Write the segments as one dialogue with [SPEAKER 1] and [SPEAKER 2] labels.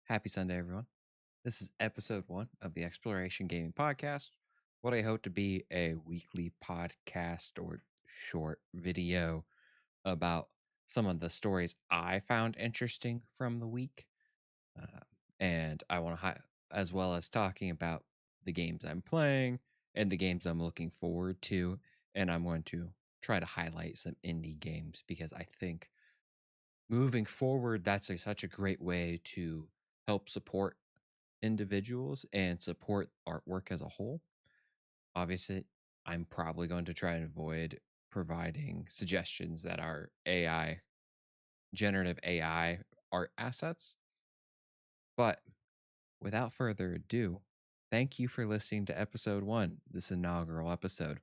[SPEAKER 1] Happy Sunday, everyone. This is episode 1 of the Exploration Gaming Podcast, what I hope to be a weekly podcast or short video about some of the stories I found interesting from the week. Uh, and I want to, as well as talking about the games I'm playing and the games I'm looking forward to. And I'm going to try to highlight some indie games because I think moving forward, that's such a great way to help support individuals and support artwork as a whole. Obviously, I'm probably going to try and avoid providing suggestions that are generative AI art assets. But without further ado, thank you for listening to episode 1, this inaugural episode.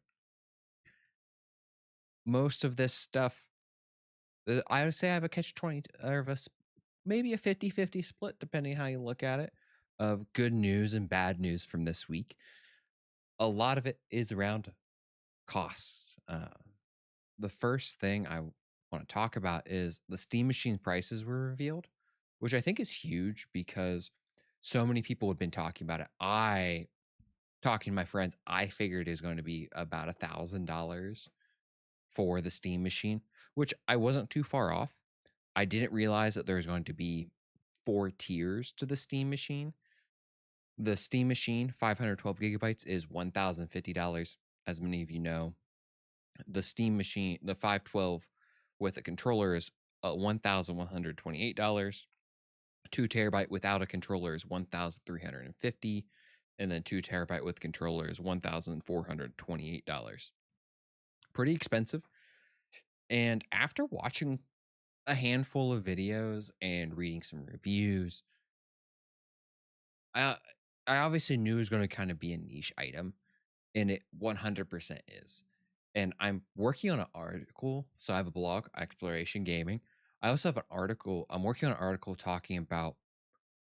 [SPEAKER 1] Most of this stuff, I would say I have a catch 20 or maybe a 50-50 split, depending how you look at it, of good news and bad news from this week. A lot of it is around costs. The first thing I want to talk about is the Steam Machine prices were revealed, which I think is huge because so many people have been talking about it. Talking to my friends, I figured it was going to be about $1,000 for the Steam Machine, which I wasn't too far off. I didn't realize that there's going to be 4 tiers to the Steam Machine. The Steam Machine, 512 gigabytes, is $1,050. As many of you know, the Steam Machine, the 512 with a controller is $1,128. 2 terabyte without a controller is $1,350, and then 2 terabyte with controller is $1,428. Pretty expensive. And after watching a handful of videos and reading some reviews, I I obviously knew it was going to kind of be a niche item, and it 100% is. And I'm working on an article. So I have a blog, Exploration Gaming. I also have an article. I'm working on an article talking about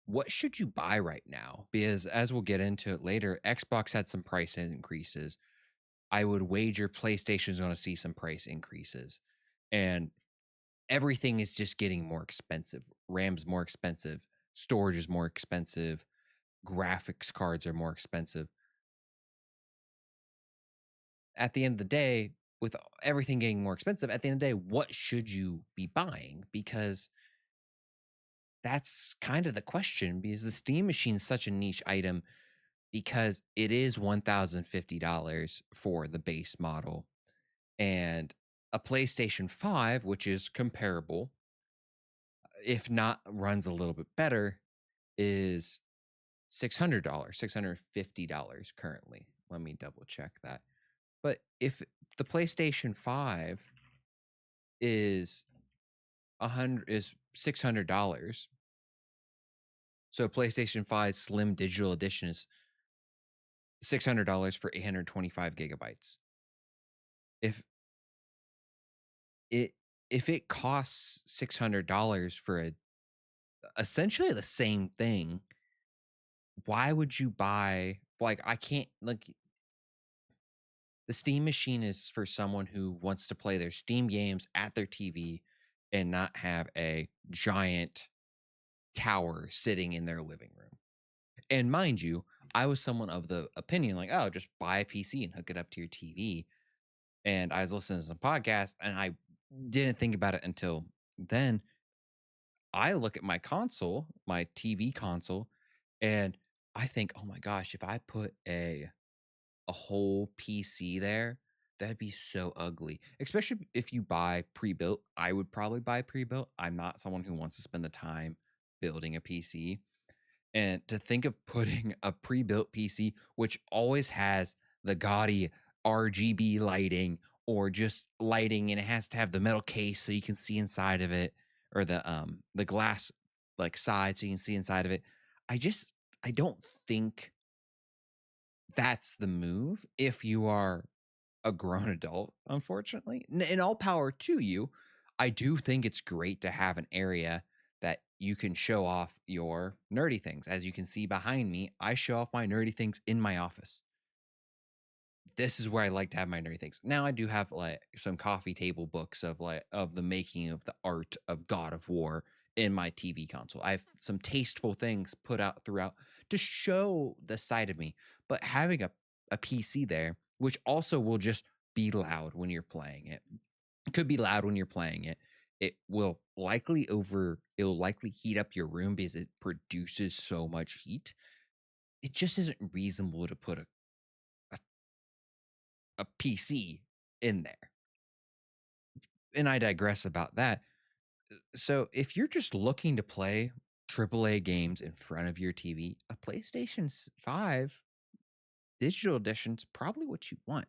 [SPEAKER 1] what should you buy right now? Because as we'll get into it later, Xbox had some price increases. I would wager PlayStation's going to see some price increases. And everything is just getting more expensive. RAM's more expensive, storage is more expensive, graphics cards are more expensive. At the end of the day, with everything getting more expensive, at the end of the day, what should you be buying? Because that's kind of the question, because the Steam Machine is such a niche item because it is $1,050 for the base model. And a PlayStation 5, which is comparable, if not runs a little bit better, is $600, $650 currently. Let me double check that. But if the PlayStation 5 is $600, so PlayStation 5 Slim Digital Edition is $600 for 825 gigabytes. If it if it costs $600 for essentially the same thing, why would you buy, like, I can't, like, the Steam Machine is for someone who wants to play their Steam games at their TV and not have a giant tower sitting in their living room. And mind you, I was someone of the opinion like, oh, just buy a PC and hook it up to your TV. And I was listening to some podcasts and I didn't think about it until then. I look at my console, my TV console, and I think, oh my gosh, if I put a whole PC there, that'd be so ugly. Especially if you buy pre-built. I would probably buy pre-built. I'm not someone who wants to spend the time building a PC. And to think of putting a pre-built PC, which always has the gaudy RGB lighting or just lighting, and it has to have the metal case so you can see inside of it, or the glass like side so you can see inside of it. I don't think that's the move if you are a grown adult, unfortunately. And all power to you. I do think it's great to have an area that you can show off your nerdy things. As you can see behind me, I show off my nerdy things in my office. This is where I like to have my nerdy things. Now I do have like some coffee table books of the making of the art of God of War in my TV console. I have some tasteful things put out throughout to show the side of me. But having a PC there, which also will just be loud when you're playing it, it could be loud when you're playing it. It'll likely heat up your room because it produces so much heat. It just isn't reasonable to put a, a PC in there. And I digress about that. So if you're just looking to play AAA games in front of your TV, a PlayStation 5 digital edition's probably what you want.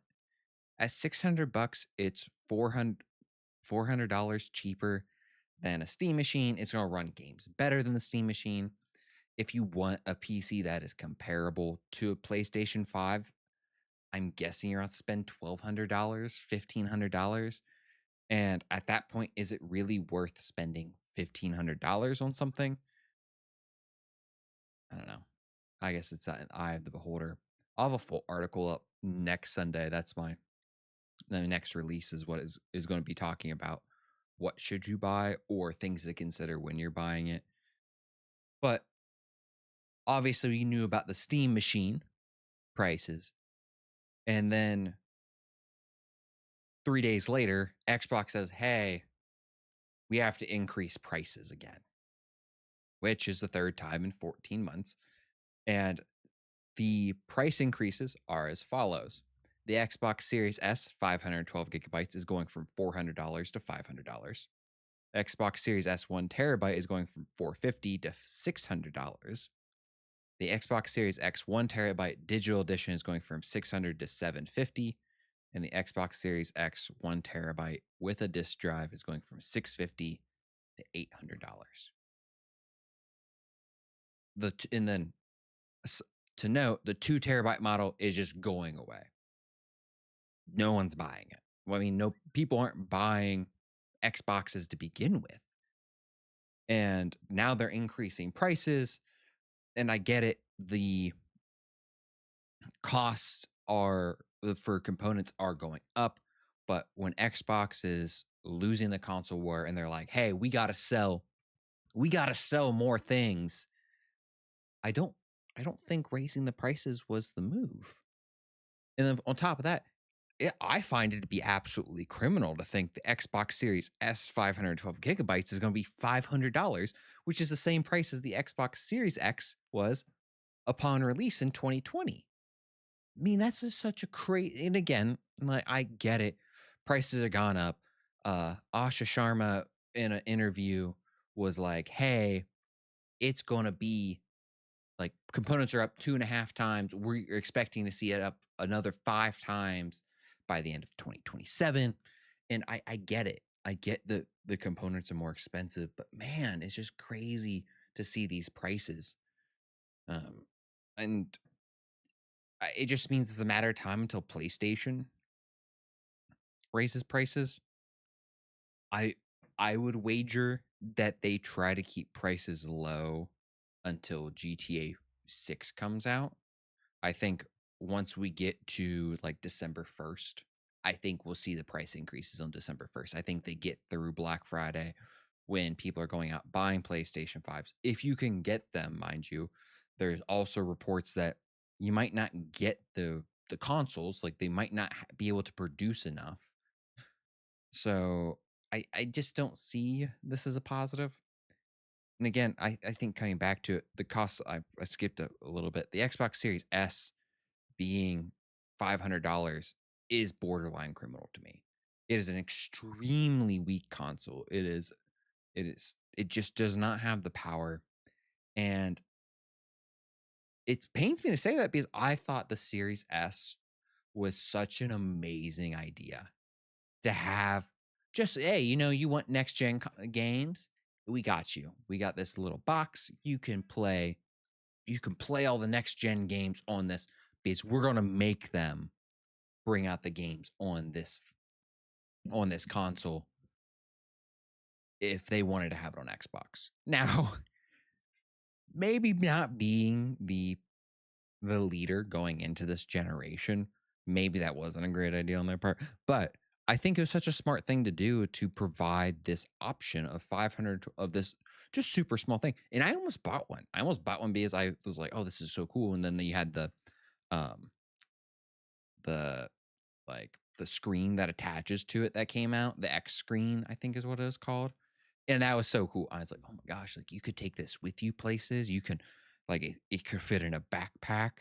[SPEAKER 1] At $600, it's $400 cheaper than a Steam machine. It's going to run games better than the Steam machine. If you want a PC that is comparable to a PlayStation 5, I'm guessing you're going to spend $1,200, $1,500. And at that point, is it really worth spending $1,500 on something? I don't know. I guess it's an eye of the beholder. I'll have a full article up next Sunday. That's the next release is what is going to be talking about what should you buy or things to consider when you're buying it. But obviously, we knew about the Steam machine prices, and then 3 days later, Xbox says, "Hey, we have to increase prices again," which is the third time in 14 months. And the price increases are as follows. The Xbox Series S 512 gigabytes is going from $400 to $500. Xbox Series S 1 terabyte is going from $450 to $600. The Xbox Series X 1 terabyte digital edition is going from $600 to $750. And the Xbox Series X 1 terabyte with a disk drive is going from $650 to $800. And then to note, the 2 terabyte model is just going away. No one's buying it. Well, I mean, no people aren't buying Xboxes to begin with. And now they're increasing prices. And I get it. The costs for components are going up. But when Xbox is losing the console war and they're like, hey, we gotta sell more things. I don't think raising the prices was the move. And then on top of that, I find it to be absolutely criminal to think the Xbox Series S 512 gigabytes is going to be $500, which is the same price as the Xbox Series X was upon release in 2020. I mean, that's just such a crazy. And again, like I get it, prices have gone up. Asha Sharma in an interview was like, "Hey, it's going to be like components are up 2.5 times. We're expecting to see it up another 5 times by the end of 2027." And I get it. I get the components are more expensive, but man, it's just crazy to see these prices. And it just means it's a matter of time until PlayStation raises prices. I I would wager that they try to keep prices low until GTA 6 comes out. I think once we get to like December 1st, I think we'll see the price increases on December 1st. I think they get through Black Friday when people are going out buying PlayStation 5s. If you can get them, mind you, there's also reports that you might not get the consoles, like they might not be able to produce enough. So I just don't see this as a positive. And again, I think coming back to it, the cost I skipped a little bit. The Xbox Series S being $500 is borderline criminal to me. It is an extremely weak console. It just does not have the power. And it pains me to say that because I thought the Series S was such an amazing idea to have. Just, hey, you want next gen games? We got you. We got this little box. You can play all the next gen games on this because we're going to make them bring out the games on this console if they wanted to have it on Xbox. Now, maybe not being the leader going into this generation, maybe that wasn't a great idea on their part, but I think it was such a smart thing to do to provide this option of 500 of this just super small thing. And I almost bought one. I almost bought one because I was like, oh, this is so cool. And then you had um the the screen that attaches to it that came out, the X screen, I think is what it was called. And that was so cool. I was like, oh my gosh, like you could take this with you places. You can like it could fit in a backpack.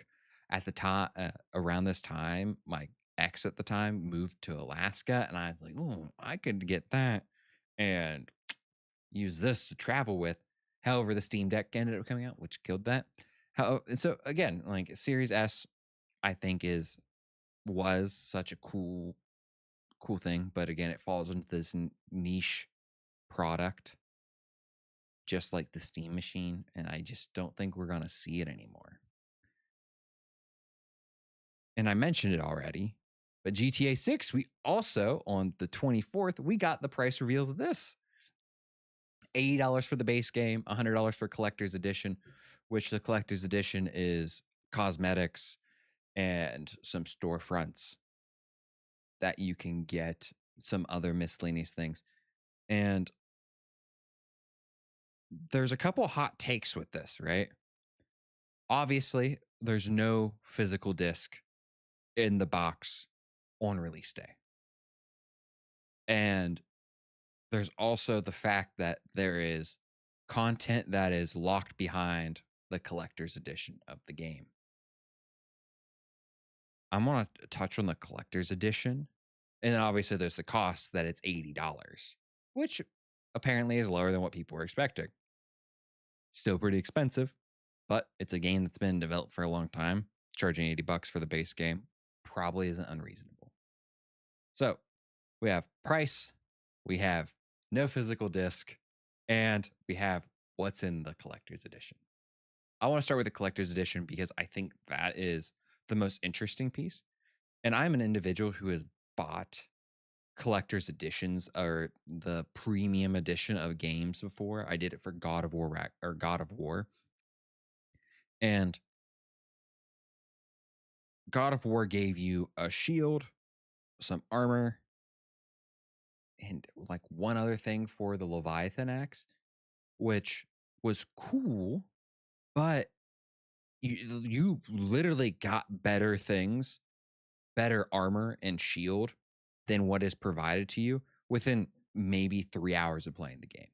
[SPEAKER 1] At the time, around this time, my ex at the time moved to Alaska, and I was like, oh, I could get that and use this to travel with. However, the Steam Deck ended up coming out, which killed that. How and so again, like Series S, I think was such a cool thing, but again, it falls into this niche product, just like the Steam machine, and I just don't think we're gonna see it anymore. And I mentioned it already, but GTA 6, we also on the 24th, we got the price reveals of this. $80 for the base game, $100 for collector's edition, which the collector's edition is cosmetics and some storefronts that you can get, some other miscellaneous things. And there's a couple hot takes with this, right? Obviously, there's no physical disc in the box on release day. And there's also the fact that there is content that is locked behind the collector's edition of the game. I'm going to touch on the collector's edition. And then obviously there's the cost that it's $80, which apparently is lower than what people were expecting. Still pretty expensive, but it's a game that's been developed for a long time. Charging $80 for the base game probably isn't unreasonable. So we have price, we have no physical disc, and we have what's in the collector's edition. I want to start with the collector's edition because I think that is the most interesting piece. And I'm an individual who has bought collector's editions or the premium edition of games before. I did it for God of War. And God of War gave you a shield, some armor, and like one other thing for the Leviathan axe, which was cool, but you literally got better things, better armor and shield than what is provided to you within maybe 3 hours of playing the game.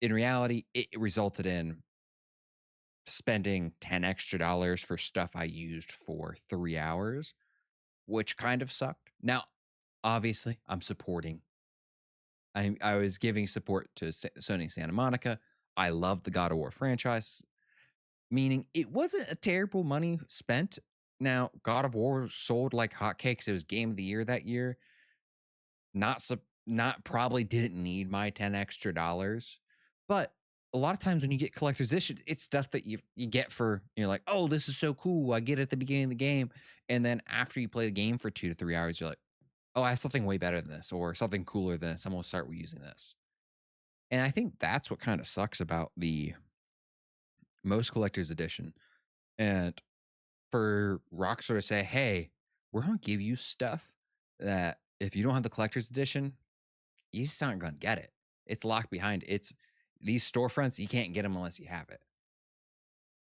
[SPEAKER 1] In reality, it resulted in spending $10 extra for stuff I used for 3 hours, which kind of sucked. Now, obviously, I'm supporting. I was giving support to Sony Santa Monica. I love the God of War franchise, meaning it wasn't a terrible money spent. Now, God of War sold like hotcakes. It was Game of the Year that year. Not probably didn't need my $10 extra, but a lot of times when you get collector's editions, it's stuff that you get for, you're like, oh, this is so cool. I get it at the beginning of the game. And then after you play the game for 2 to 3 hours, you're like, oh, I have something way better than this or something cooler than this. I'm going to start using this. And I think that's what kind of sucks about the most collector's edition. And for Rockstar to say, hey, we're going to give you stuff that if you don't have the collector's edition, you just aren't going to get it. It's locked behind. It's these storefronts, you can't get them unless you have it.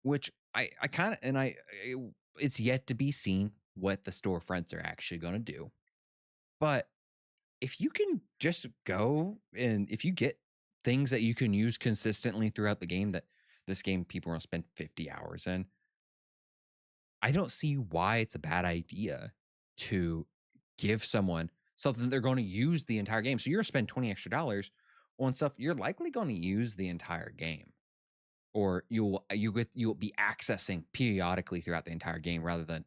[SPEAKER 1] Which I kind of, and it's yet to be seen what the storefronts are actually going to do. But if you can just go and if you get things that you can use consistently throughout the game, that this game people are going to spend 50 hours in, I don't see why it's a bad idea to give someone something that they're going to use the entire game. So you're going to spend $20 extra on stuff you're likely going to use the entire game, or you'll be accessing periodically throughout the entire game, rather than,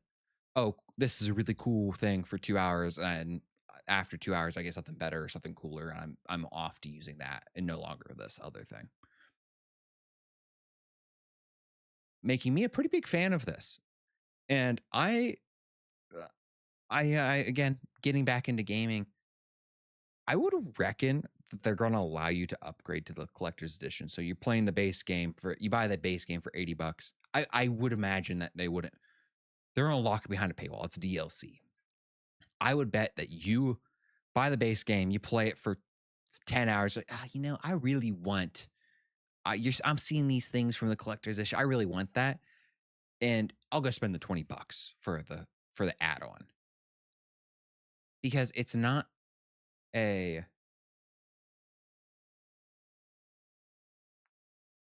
[SPEAKER 1] oh, this is a really cool thing for 2 hours, and after 2 hours I get something better or something cooler, and I'm off to using that and no longer this other thing. Making me a pretty big fan of this. And I again, getting back into gaming, I would reckon that they're going to allow you to upgrade to the collector's edition. So you're playing the base game you buy that base game for $80. I would imagine that they wouldn't. They're going to lock it behind a paywall. It's DLC. I would bet that you buy the base game, you play it for 10 hours. Like, I really want I'm seeing these things from the collector's issue. I really want that, and I'll go spend the $20 for the add-on because it's not a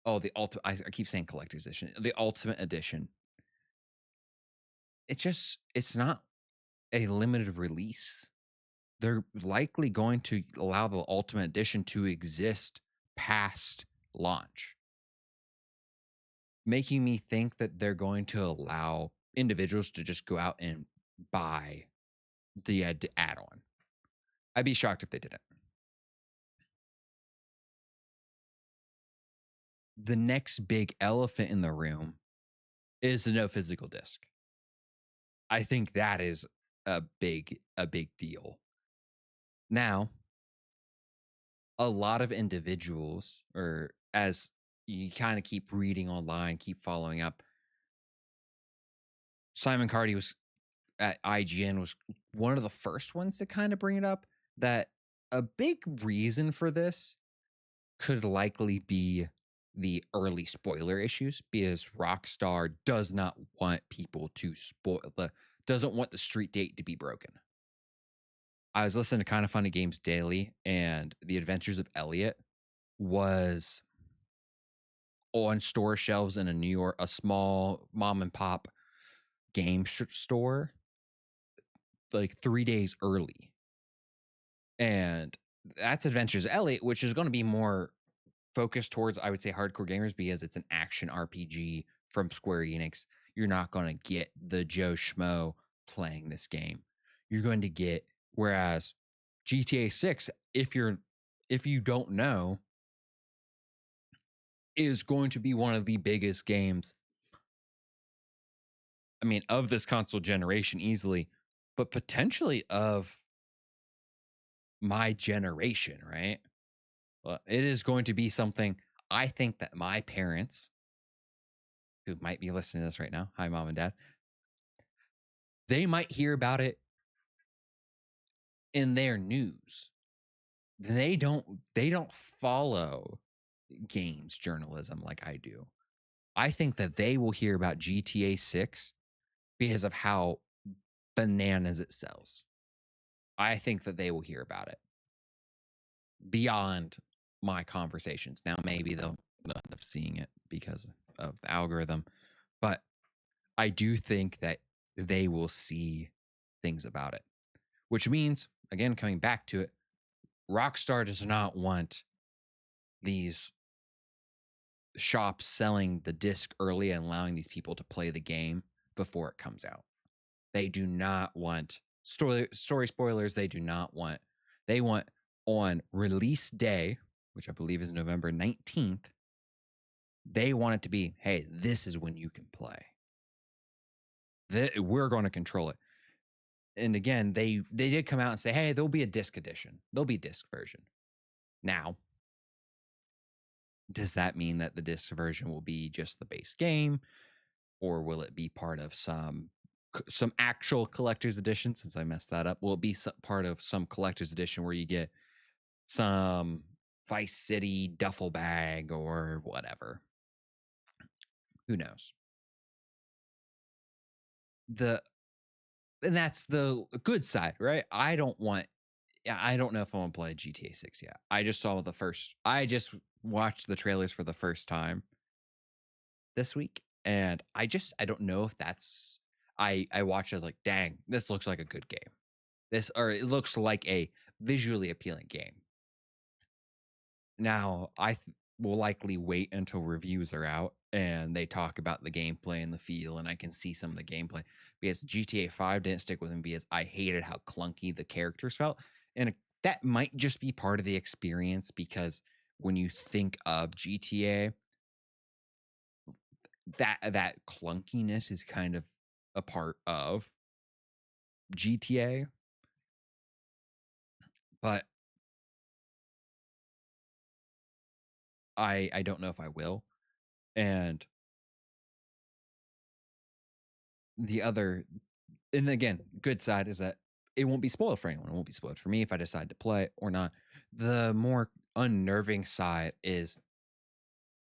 [SPEAKER 1] the ultimate. I keep saying collector's edition, the ultimate edition. It's not a limited release. They're likely going to allow the ultimate edition to exist past launch, making me think that they're going to allow individuals to just go out and buy the add-on. I'd be shocked if they didn't. The next big elephant in the room is the no physical disc. I think that is a big deal. Now, a lot of individuals, or as you kind of keep reading online, keep following up, Simon Cardy was at IGN was one of the first ones to kind of bring it up, that a big reason for this could likely be the early spoiler issues, because Rockstar does not want people to doesn't want the street date to be broken. I was listening to Kind of Funny Games Daily, and The Adventures of Elliot was on store shelves in a small mom and pop game store, like 3 days early. And that's Adventures of Elliot, which is going to be more focused towards, I would say, hardcore gamers, because it's an action RPG from Square Enix. You're not going to get the Joe Schmo playing this game. You're going to get, whereas GTA 6, if you don't know, is going to be one of the biggest games, I mean, of this console generation easily, but potentially of my generation, right? Well, it is going to be something I think that my parents, who might be listening to this right now, hi, mom and dad, they might hear about it in their news. They don't follow games journalism like I do. I think that they will hear about GTA 6 because of how bananas it sells. I think that they will hear about it beyond my conversations. Now, maybe they'll end up seeing it because of the algorithm, but I do think that they will see things about it, which means, again, coming back to it, Rockstar does not want these shops selling the disc early and allowing these people to play the game before it comes out. They do not want story spoilers. They want on release day, which I believe is November 19th, they want it to be, hey, this is when you can play. We're going to control it. And again, they did come out and say, hey, there'll be a disc edition. There'll be a disc version. Now, does that mean that the disc version will be just the base game, or will it be part of some actual collector's edition? Since I messed that up, will it be part of some collector's edition where you get some Vice City duffel bag or whatever? Who knows? And that's the good side, right? I don't know if I want to play GTA 6 yet. I just watched the trailers for the first time this week, and I don't know if that's, I watched, I was like, dang, this looks like a good game. It looks like a visually appealing game. Now, will likely wait until reviews are out and they talk about the gameplay and the feel, and I can see some of the gameplay, because GTA 5 didn't stick with me because I hated how clunky the characters felt. And that might just be part of the experience, because when you think of GTA, that clunkiness is kind of a part of GTA. But I don't know if I will. And and again, good side is that it won't be spoiled for anyone. It won't be spoiled for me if I decide to play it or not. The more unnerving side is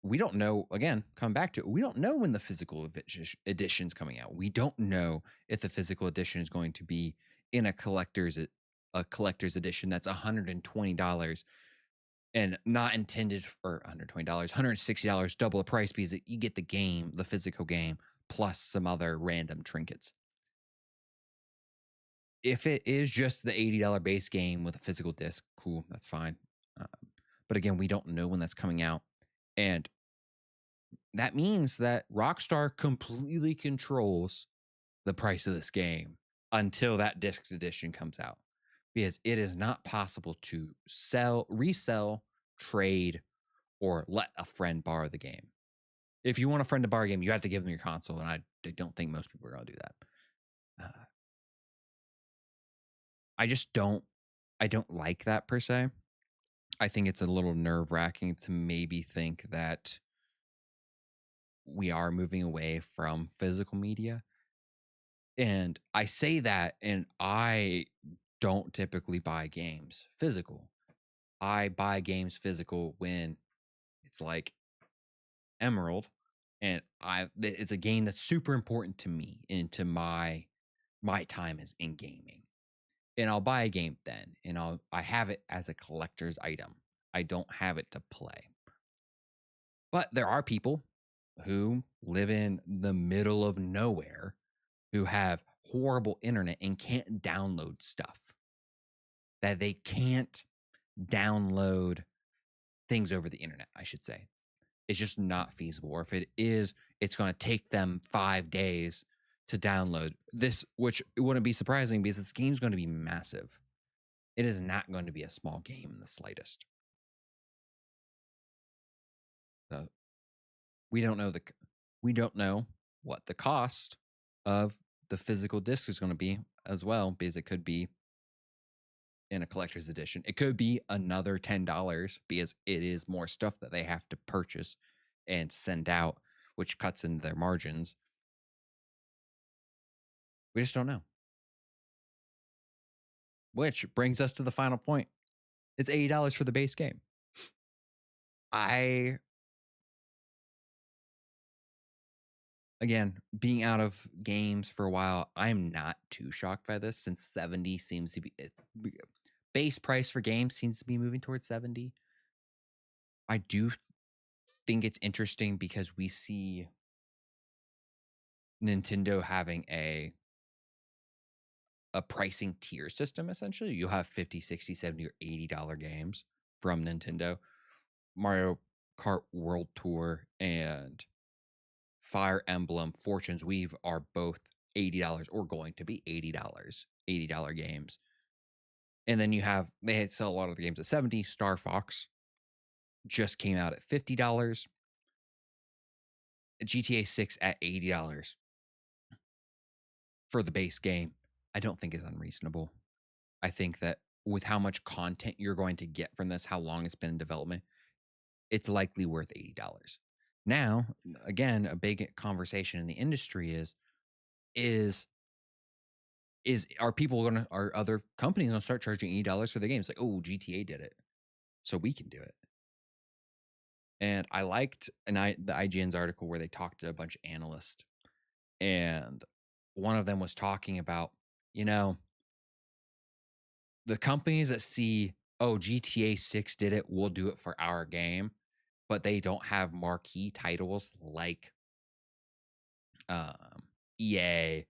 [SPEAKER 1] we don't know, again, coming back to it, we don't know when the physical edition's coming out. We don't know if the physical edition is going to be in a collector's edition that's $120 and not intended for $120, $160, double the price because you get the game, the physical game, plus some other random trinkets. If it is just the $80 base game with a physical disc, cool, that's fine. Um, but again, we don't know when that's coming out. And that means that Rockstar completely controls the price of this game until that disc edition comes out, because it is not possible to sell, resell, trade, or let a friend borrow the game. If you want a friend to borrow a game, you have to give them your console, and I don't think most people are going to do that. I just don't. I don't like that per se. I think it's a little nerve wracking to maybe think that we are moving away from physical media. And I say that, and I don't typically buy games physical. I buy games physical when it's like Emerald, and it's a game that's super important to me and to my time is in gaming. And I'll buy a game then, and I have it as a collector's item. I don't have it to play. But there are people who live in the middle of nowhere who have horrible internet and can't download stuff. That they can't download things over the internet, I should say. It's just not feasible. Or if it is, it's going to take them 5 days to download this, which wouldn't be surprising because this game's going to be massive. It is not going to be a small game in the slightest. So we don't know what the cost of the physical disc is going to be as well, because it could be in a collector's edition. It could be another $10 because it is more stuff that they have to purchase and send out, which cuts into their margins. We just don't know. Which brings us to the final point. It's $80 for the base game. Again, being out of games for a while, I'm not too shocked by this, since 70 seems to be base price for games seems to be moving towards 70. I do think it's interesting because we see Nintendo having a pricing tier system. Essentially, you have 50, 60, 70, or $80 games from Nintendo. Mario Kart World Tour and Fire Emblem Fortune's Weave are both $80 or going to be $80 games. And then they sell a lot of the games at 70. Star Fox just came out at $50. GTA 6 at $80 for the base game, I don't think is unreasonable. I think that with how much content you're going to get from this, how long it's been in development, it's likely worth $80. Now, again, a big conversation in the industry is are other companies gonna start charging $80 for the games? Like, oh, GTA did it, so we can do it. And I liked the IGN's article where they talked to a bunch of analysts, and one of them was talking about, the companies that see, oh, GTA 6 did it, we'll do it for our game, but they don't have marquee titles like EA,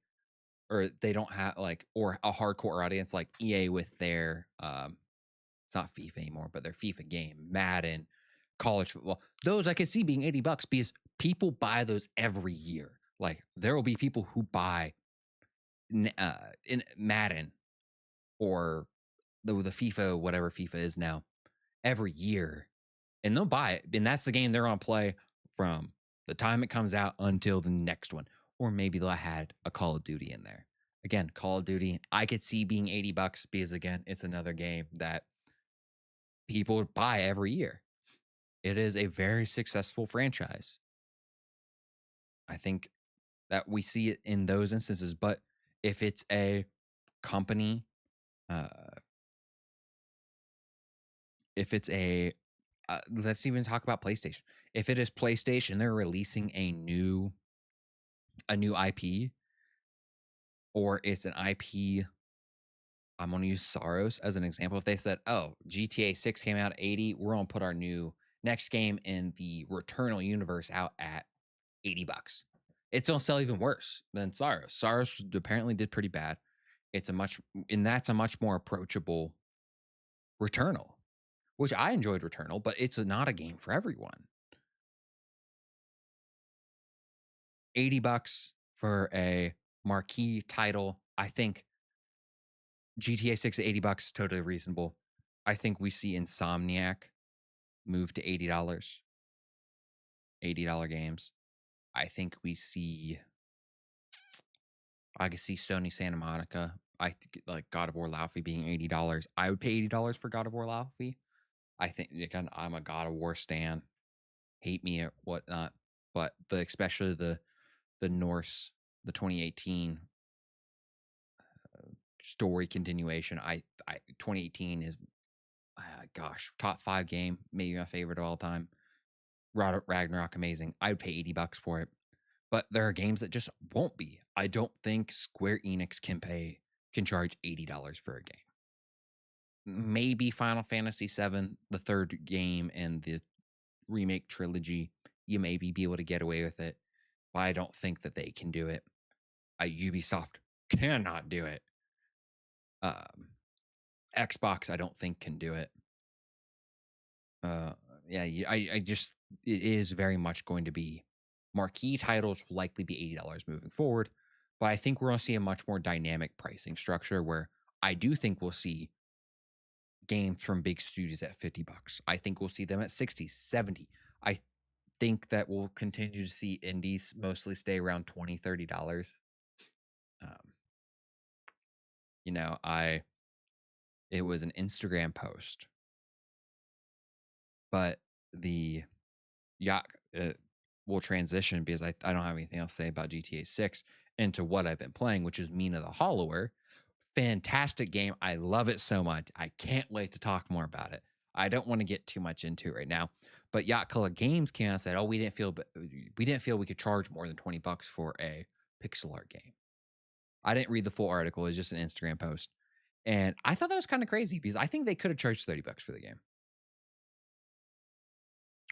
[SPEAKER 1] or they don't have or a hardcore audience like EA with their it's not FIFA anymore, but their FIFA game, Madden, college football. Those I could see being $80 because people buy those every year. Like, there will be people who buy in Madden or the FIFA, whatever FIFA is now, every year, and they'll buy it, and that's the game they're gonna play from the time it comes out until the next one. Or maybe they'll had a Call of Duty in there. Again, Call of Duty, I could see being $80 because, again, it's another game that people buy every year. It is a very successful franchise. I think that we see it in those instances. But if it's a company, if it's a let's even talk about PlayStation. If it is PlayStation, they're releasing a new IP, or it's an IP. I'm going to use Soros as an example. If they said, "Oh, GTA 6 came out at 80, we're going to put our new next game in the Returnal universe out at $80." It's going to sell even worse than Soros. Soros apparently did pretty bad. That's a much more approachable Returnal, which I enjoyed Returnal, but it's not a game for everyone. $80 for a marquee title. I think GTA 6 at $80, totally reasonable. I think we see Insomniac move to $80, $80 games. I think I could see Sony Santa Monica. I think like God of War Laufey being $80. I would pay $80 for God of War Laufey. I think, again, I'm a God of War stan. Hate me or whatnot, but especially the Norse, the 2018 story continuation. 2018 is, gosh, top 5 game, maybe my favorite of all time. Ragnarok, amazing. I would pay $80 for it, but there are games that just won't be. I don't think Square Enix can charge $80 for a game. Maybe Final Fantasy VII, the third game and the remake trilogy, you maybe be able to get away with it, but I don't think that they can do it. Ubisoft cannot do it. Xbox, I don't think can do it. Yeah, it is very much going to be marquee titles will likely be $80 moving forward, but I think we're going to see a much more dynamic pricing structure where I do think we'll see games from big studios at $50. I think we'll see them at 60, 70. I think that we'll continue to see indies mostly stay around $20, $30. You know, it was an Instagram post, but the yacht will transition because I don't have anything else to say about GTA 6 into what I've been playing, which is Mina the Hollower. Fantastic game. I love it so much. I can't wait to talk more about it. I don't want to get too much into it right now, but Alcove Games came out and said, "Oh, we didn't feel we could charge more than $20 for a pixel art game." I didn't read the full article. It was just an Instagram post, and I thought that was kind of crazy because I think they could have charged $30 for the game.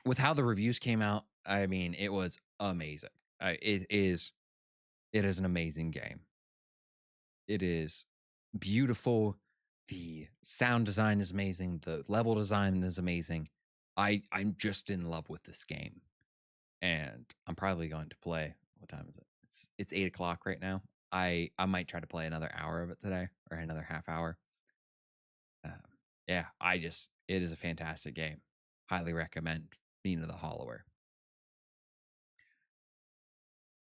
[SPEAKER 1] With how the reviews came out, I mean, it was amazing. It is an amazing game. It is beautiful. The sound design is amazing. The level design is amazing. I'm just in love with this game, and I'm probably going to play. What time is it? It's 8 o'clock right now. I might try to play another hour of it today, or another half hour. Yeah, it is a fantastic game. Highly recommend Mina the Hollower.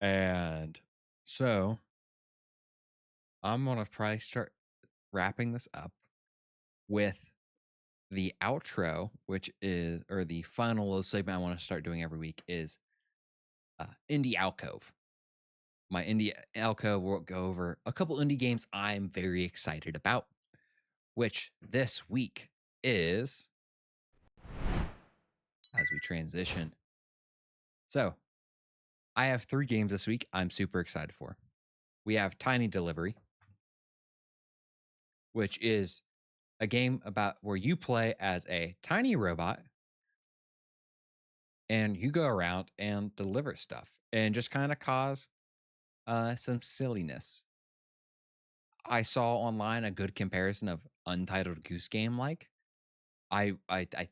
[SPEAKER 1] And so I'm gonna probably start wrapping this up with the outro, which is, or the final segment I want to start doing every week is Indie Alcove. My Indie Alcove will go over a couple indie games I'm very excited about, which this week is, as we transition. So I have 3 games this week I'm super excited for. We have Tiny Delivery, which is a game about where you play as a tiny robot and you go around and deliver stuff and just kind of cause some silliness. I saw online a good comparison of Untitled Goose Game. I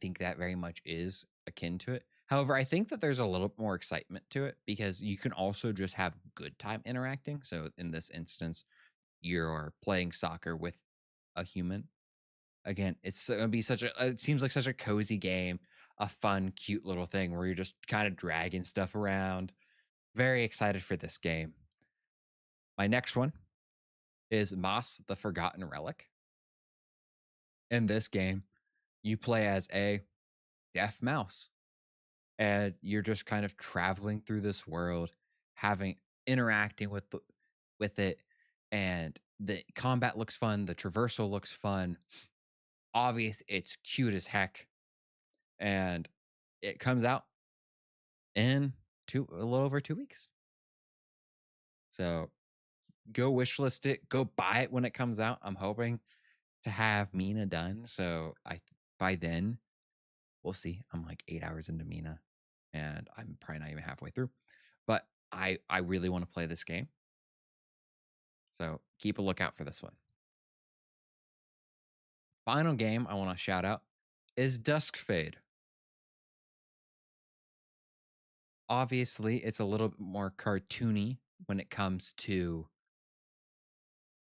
[SPEAKER 1] think that very much is akin to it. However, I think that there's a little more excitement to it because you can also just have good time interacting. So in this instance, you're playing soccer with a human. Again, it's gonna be it seems like such a cozy game, a fun, cute little thing where you're just kind of dragging stuff around. Very excited for this game. My next one is Moss the Forgotten Relic. In this game, you play as a deaf mouse and you're just kind of traveling through this world, interacting with it, and the combat looks fun, the traversal looks fun. Obvious, it's cute as heck. and it comes out in a little over 2 weeks. So go wishlist it, go buy it when it comes out. I'm hoping to have Mina done. So by then we'll see. I'm like 8 hours into Mina, and I'm probably not even halfway through. But I really want to play this game. So keep a lookout for this one. Final game I want to shout out is Dusk Fade. Obviously, it's a little bit more cartoony when it comes to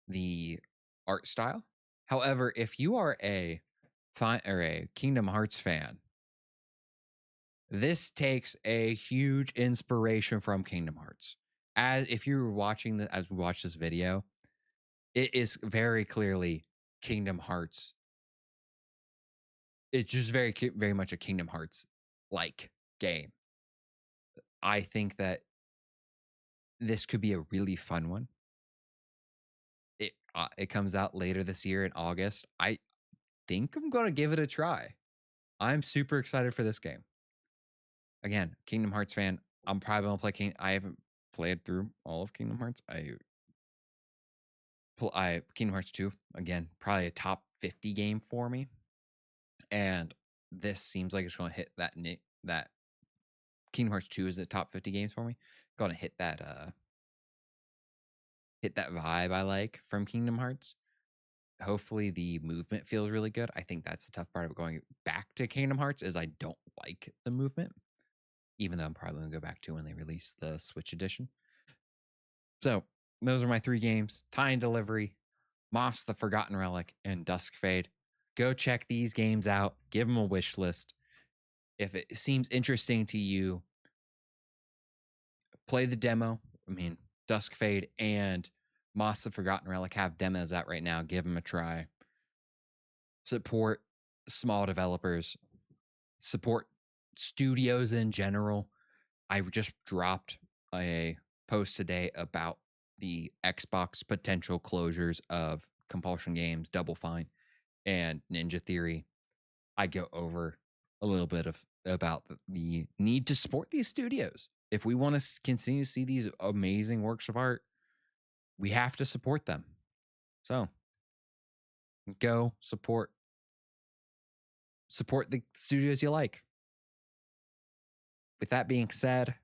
[SPEAKER 1] the art style. However, if you are a Kingdom Hearts fan, this takes a huge inspiration from Kingdom Hearts. As if you're watching as we watch this video, it is very clearly Kingdom Hearts. It's just very much a Kingdom Hearts like game. I think that this could be a really fun one. It comes out later this year in August. I think I'm going to give it a try. I'm super excited for this game. Again, Kingdom Hearts fan. I'm probably going to play I haven't played through all of Kingdom Hearts. Kingdom Hearts 2, again, probably a top 50 game for me. And this seems like it's going to hit that Kingdom Hearts 2 is the top 50 games for me. Going to hit that vibe I like from Kingdom Hearts. Hopefully the movement feels really good. I think that's the tough part of going back to Kingdom Hearts is I don't like the movement, even though I'm probably going to go back to when they release the Switch edition. So those are my 3 games: Tie and Delivery, Moss the Forgotten Relic, and Dusk Fade. Go check these games out. Give them a wish list. If it seems interesting to you, play the demo. I mean, Dusk Fade and Moss the Forgotten Relic have demos out right now. Give them a try. Support small developers. Support studios in general. I just dropped a post today about the Xbox potential closures of Compulsion Games, Double Fine, and Ninja Theory. I go over a little bit about the need to support these studios. If we want to continue to see these amazing works of art, we have to support them. So go support the studios you like. With that being said,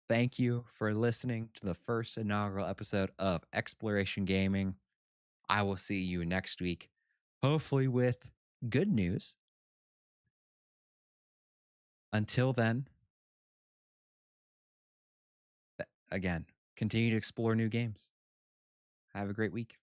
[SPEAKER 1] thank you for listening to the first inaugural episode of Exploration Gaming. I will see you next week, hopefully with good news. Until then, again, continue to explore new games. Have a great week.